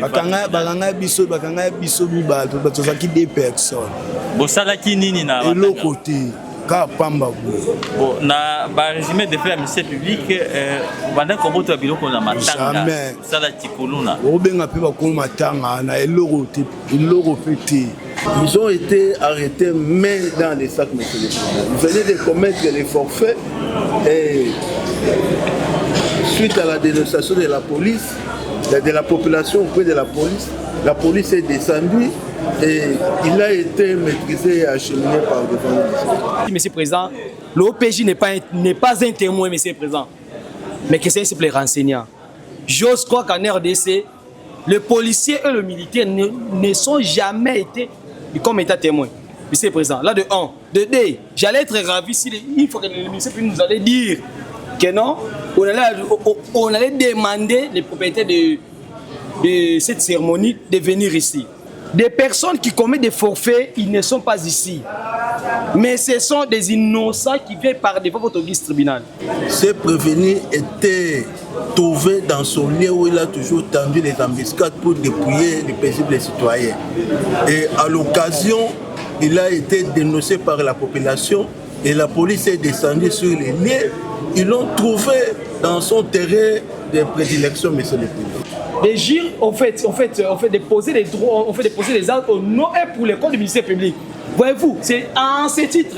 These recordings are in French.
bakanga biso mibato batozaki 2 personnes bosalaki nini na eloko te ka pamba bo na ba résumé de faire ministère public banda koboto biloko na matanga sala tikuluna obenga pe bakoma matanga na eloko te eloko te. Ils ont été arrêtés main dans les sacs, monsieur le président. Ils venaient de commettre les forfaits et suite à la dénonciation de la police, de la population auprès de la police est descendue et il a été maîtrisé et acheminé par le gouvernement. Monsieur le Président, l'OPJ n'est pas un témoin, Monsieur le Président, mais que c'est un simple renseignant. J'ose croire qu'en RDC, le policier et le militaire ne sont jamais été comme état témoin. Monsieur le Président, là de 1. De 2, j'allais être ravi si il faut que le ministère nous allait dire que non, on allait demander les propriétaires de cette cérémonie de venir ici. Des personnes qui commettent des forfaits, ils ne sont pas ici. Mais ce sont des innocents qui viennent par devant votre guise tribunal. Ce prévenu était trouvé dans son lieu où il a toujours tendu les embuscades pour dépouiller les paisibles citoyens. Et à l'occasion, il a été dénoncé par la population et la police est descendue sur les lieux. Ils l'ont trouvé dans son terrain de prédilection, monsieur le président. Les GIR ont fait déposer les droits, ont fait déposer les actes au nom et pour les comptes du ministère public. Voyez-vous, c'est en ces titres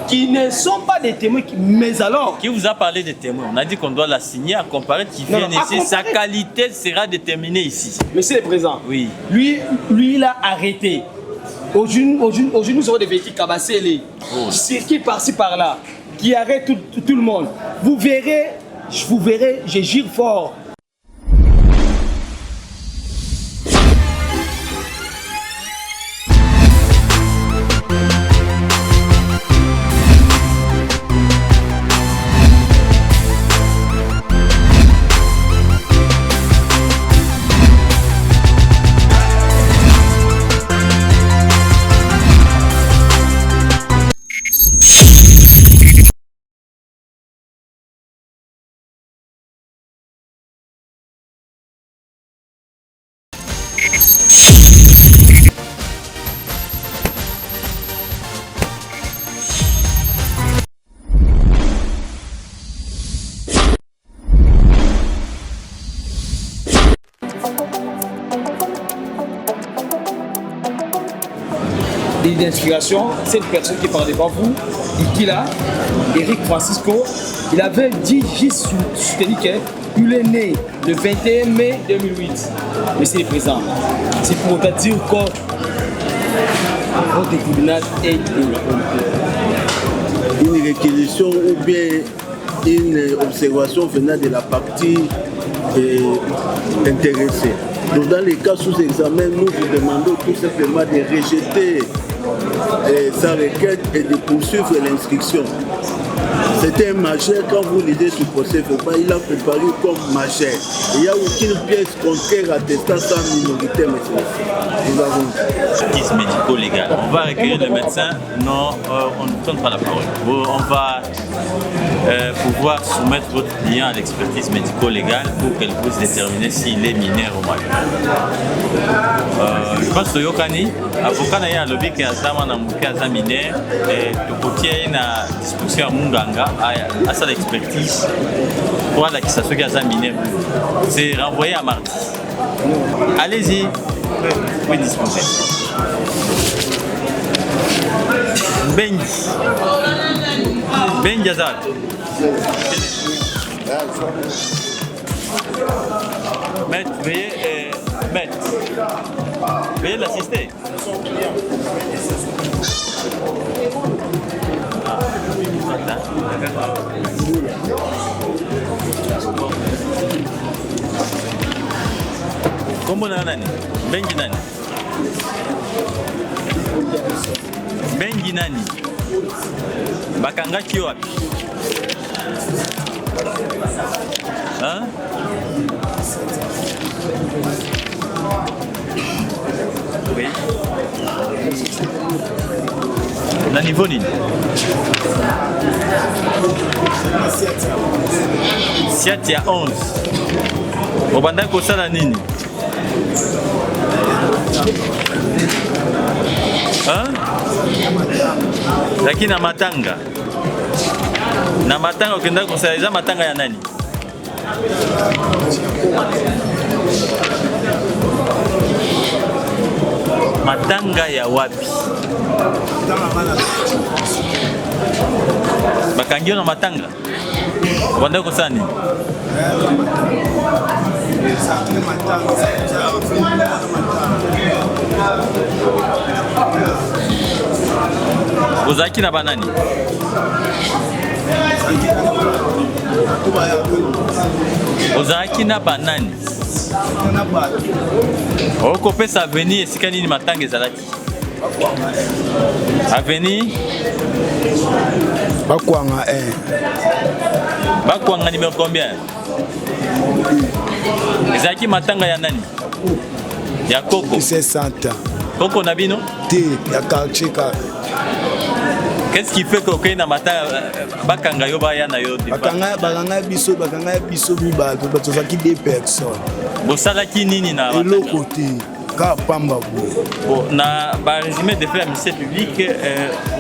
qui ne sont pas des témoins, mais alors... Qui vous a parlé des témoins? On a dit qu'on doit la signer à comparer, qui viennent ici. Sa qualité sera déterminée ici. Monsieur le Président, oui. Lui, il a arrêté. Aujourd'hui, nous avons des véhicules cabassés, circuit par-ci par-là, qui arrêtent tout le monde. Vous verrez, je gire fort. D'inspiration, c'est une personne qui parle devant vous, Ikila, Eric Francisco. Il avait dit juste soutenu qu'il est né le 21 mai 2008. Monsieur le Président, c'est pour te dire que votre tribunal est une réquisition ou bien une observation venant de la partie intéressée. Donc dans les cas sous examen, nous vous demandons tout simplement de rejeter sa requête et de poursuivre l'inscription. C'était un majeur, quand vous lisez ce procès verbal, il a préparé comme majeur. Il n'y a aucune pièce contraire attestant sa minorité, monsieur. Nous avons. Expertise médico-légale. On va recueillir le médecin. Non, on ne donne pas la parole. On va pouvoir soumettre votre client à l'expertise médico-légale pour qu'elle puisse déterminer s'il est mineur ou majeur. Je pense que Yokani, avocat n'a lobby qui a un mineur, et le côté une disposition à Munganga à sa expertise pour la qui s'associe à un mineur. C'est renvoyé à mardi. Allez-y, vous pouvez disposer. Ben Yazad. Maître, veuillez l'assister. Comment nani? Benji nani? Benji nani? Bakanga wapi? Hein? Oui. Na niveau nini? Siati ya 11. Obanda kosala nini? Hein? Zaki na matanga. Na matanga okenda kosaliza matanga ya nani? Matanga ya wapi? Bakangio na matanga. Wanda kosani? Ozaki na banani? Ozaki na banani? Oko pesa avenir esika nini matanga ezalaki? Avenir Bakwanga Bakwanga numéro combien? Ezalaki matanga ya nani? Ya Koko. C'est Santa. Koko na bino? Te ya quartier ka. Qu'est-ce qui fait que na matanga bakanga yo baya na yo? Bakanga biso mibale batozaki 2 personnes. Bosalaki nini na eloko te ka pamba bo. Na ba résumé de faire ministère public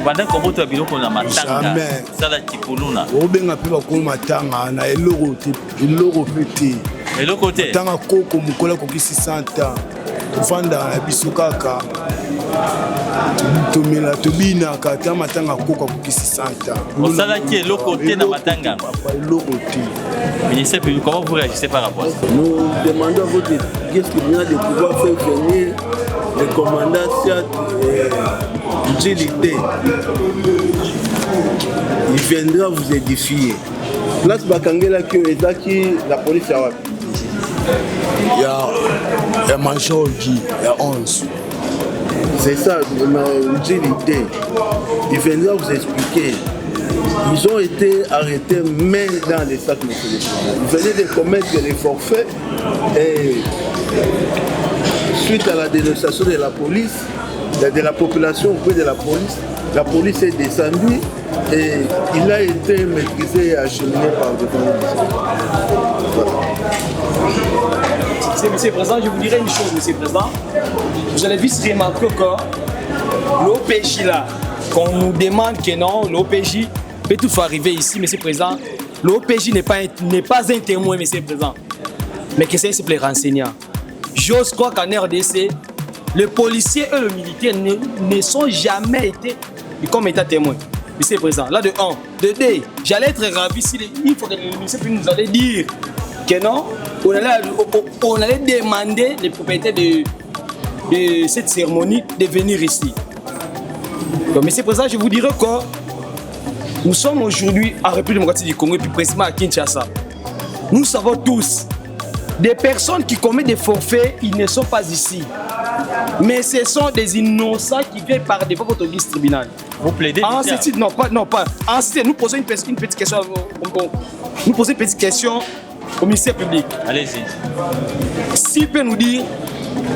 banda koboto biloko na matanga. Sala tikuluna. Obenga pe bakoma matanga na eloko te. Eloko te. Eloko te. Tanga Koko mukola kokisi 100 ans. Fanda na biso kaka. Tomela tobina kata matanga Koko kokisi 100 ans. Bosalaki eloko te na matanga. Eloko te. Ministère public, comment vous réagissez par rapport à ça? Nous demandons à votre guest tribunal de pouvoir faire venir le commandant Siat Djilité. Il viendra vous édifier. Place Bakangela qui est la police à Wapi. Il y a Major Guy, il y a 11. C'est ça, Djilité. Il viendra vous expliquer. Ils ont été arrêtés même dans les sacs de téléphone. Ils venaient de commettre les forfaits et suite à la dénonciation de la police, de la population auprès de la police est descendue et il a été maîtrisé et acheminé par le gouvernement. Monsieur le Président, je vous dirais une chose, Monsieur le Président. Vous allez vite remarquer que l'OPJ là, qu'on nous demande que non, l'OPJ peut tout faire arriver ici, Monsieur le Président. L'OPJ n'est pas un témoin, Monsieur le Président, mais que c'est un simple renseignant. J'ose croire qu'en RDC, le policier et le militaire ne sont jamais été comme état témoin. Monsieur le Président, là de 1. De 2, j'allais être ravi si il faut que le ministère nous allait dire que non, on allait demander les propriétaires de cette cérémonie de venir ici. Donc, Monsieur le Président, je vous dirais que nous sommes aujourd'hui en République démocratique du Congo et plus précisément à Kinshasa. Nous savons tous, des personnes qui commettent des forfaits, ils ne sont pas ici. Mais ce sont des innocents qui viennent par devant votre guise tribunal. Vous plaidez? Non, pas. Ensuite, nous posons une petite question. Nous posons une petite question au ministère public. Allez-y. S'il peut nous dire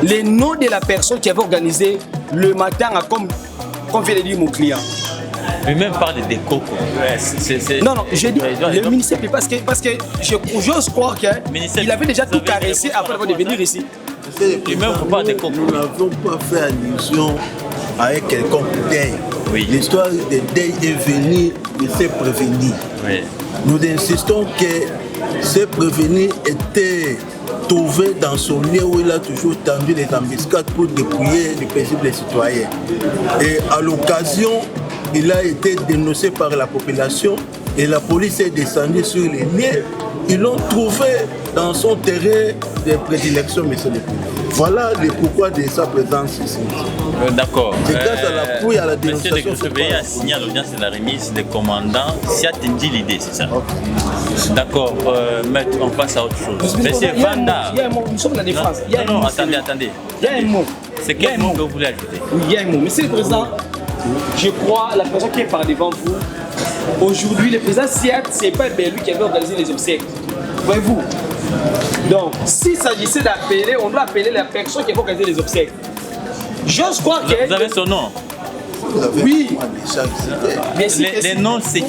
les noms de la personne qui avait organisé le matin, comme vient de dire mon client. Mais même parler des cocos. Non, je dis le ministère public parce que j'ose croire qu'il avait déjà tout caressé après de venir ici. Et même faut pas des cocos. Nous n'avons pas fait allusion à un quelconque deuil. Oui. L'histoire de deuil est venue de se prévenir. Oui. Nous insistons que ce prévenu était trouvé dans son lieu où il a toujours tendu les embuscades pour dépouiller les paisibles citoyens. Et à l'occasion, il a été dénoncé par la population et la police est descendue sur les lieux. Ils l'ont trouvé dans son terrain de prédilection, monsieur le président. Voilà le pourquoi de sa présence ici. D'accord. C'est grâce à l'appui à la dénonciation. Monsieur le surveillant a signé à l'audience de la remise des commandants. Si a dit l'idée, c'est ça. Okay. D'accord. Maître, on passe à autre chose. Monsieur Vanda. Nous sommes dans la défense. Non, attendez. Il y a un mot. C'est quel mot que vous voulez ajouter? Oui, il y a un mot. Monsieur le Président, je crois, la personne qui est par devant vous, aujourd'hui, le président Siat, ce n'est pas lui qui avait organisé les obsèques. Voyez-vous? Donc, s'il s'agissait d'appeler, on doit appeler la personne qui a organisé les obsèques. J'ose croire que... Vous avez son nom? Oui. Les noms, c'est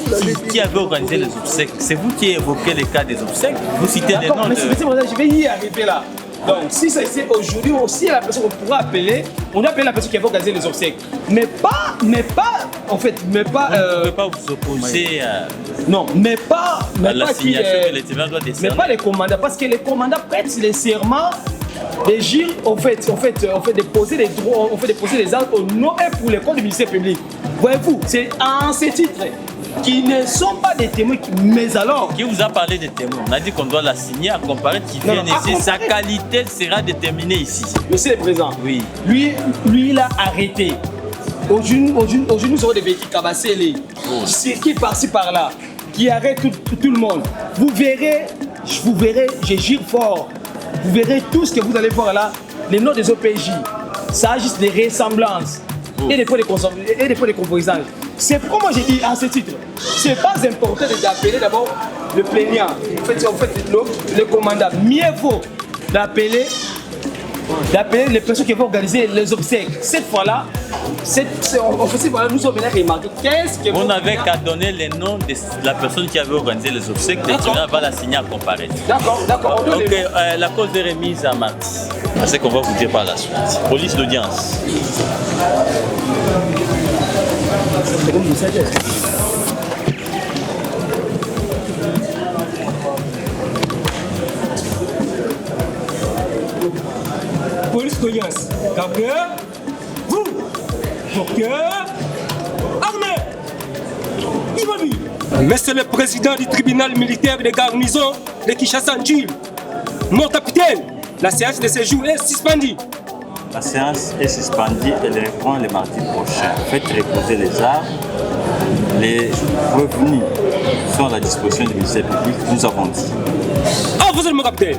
qui avait organisé les obsèques? C'est vous qui évoquez les cas des obsèques? Vous citez les noms mais je vais y arriver là. Donc, si c'est aujourd'hui aussi la personne qu'on pourra appeler, on doit appeler la personne qui va organiser les obsèques. Mais pas, en fait, mais pas. Vous ne pouvez pas vous opposer non, mais pas la signature que les doit mais décerner. pas les commandants, parce que les commandants prêtent les serments des gires, on fait déposer les droits, on fait déposer les armes au nom et pour les comptes du ministère public. Voyez-vous, c'est en ces titres qui ne sont pas des témoins, mais alors. Qui vous a parlé des témoins? On a dit qu'on doit la signer à comparer qui vient ici. Sa qualité sera déterminée ici. Monsieur le Président, oui. Lui, il a arrêté. Aujourd'hui, nous aurons des véhicules cabassés, qui par-ci par-là, qui arrêtent tout le monde. Vous verrez, je gire fort. Vous verrez tout ce que vous allez voir là, les noms des OPJ. Ça a juste des ressemblances et des points de composants. C'est pourquoi moi j'ai dit à ce titre, c'est pas important d'appeler d'abord le plaignant, en fait le commandant. Mieux vaut d'appeler les personnes qui vont organiser les obsèques. Cette fois-là, nous sommes maintenant remarqués. On n'avait qu'à donner les noms de la personne qui avait organisé les obsèques. Le tribunal va la signer à comparaître. D'accord. Donc la cause est remise à mardi. C'est ce qu'on va vous dire par la suite. Police d'audience. Police d'audience. Gabriel, vous, docteur, armé, Ibabi. Monsieur le président du tribunal militaire de garnison de Kinshasa-Ndjil, mon capitaine, la séance de ce jour est suspendue. La séance est suspendue, elle reprend le mardi prochain. Faites reposer les armes. Les revenus sont à la disposition du ministère public, nous avons dit. Ah, vous êtes mon capitaine.